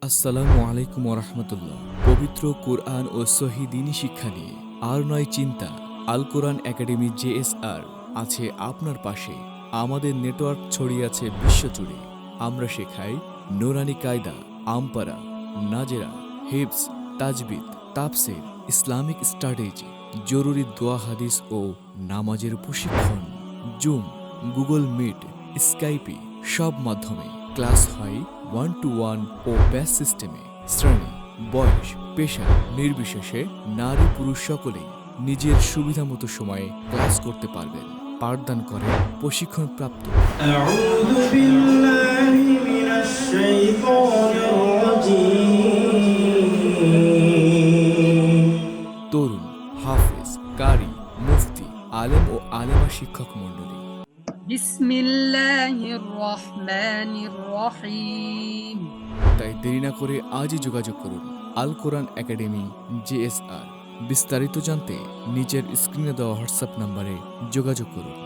আসসালামু আলাইকুম ওরহমতুল্লাহ। পবিত্র কোরআন ও সহি দ্বীনি শিক্ষা নিয়ে আর নয় চিন্তা। আল কোরআন একাডেমি জেএসআর আছে আপনার পাশে। আমাদের নেটওয়ার্ক ছড়িয়ে আছে বিশ্বজুড়ে। আমরা শেখাই নুরানি কায়দা, আমপারা, নাজেরা, হিফজ, তাজবিদ, তাফসির, ইসলামিক স্ট্র্যাটেজি, জরুরি দোয়া হাদিস ও নামাজের প্রশিক্ষণ। জুম, গুগল মিট, স্কাইপে সব মাধ্যমে ক্লাস হয় 1-to-1 ও ব্যাচ সিস্টেমে। শ্রেণী, বয়স, পেশা নির্বিশেষে নারী পুরুষ সকলেই নিজের সুবিধামতো সময়ে ক্লাস করতে পারবেন। পাঠদান করে প্রশিক্ষণপ্রাপ্ত। أعوذ بالله من الشيطان الرجيم তরুণ, হাফেজ, কারি, মুফতি, আলেম ও আলেমা শিক্ষক মণ্ডলী। بسم الله الرحمن الرحيم তাই দেরি না করে আজই যোগাযোগ করুন আল কোরআন একাডেমি জেএসআর। বিস্তারিত জানতে নিচের স্ক্রিনে দেওয়া হোয়াটসঅ্যাপ নম্বরে যোগাযোগ করুন।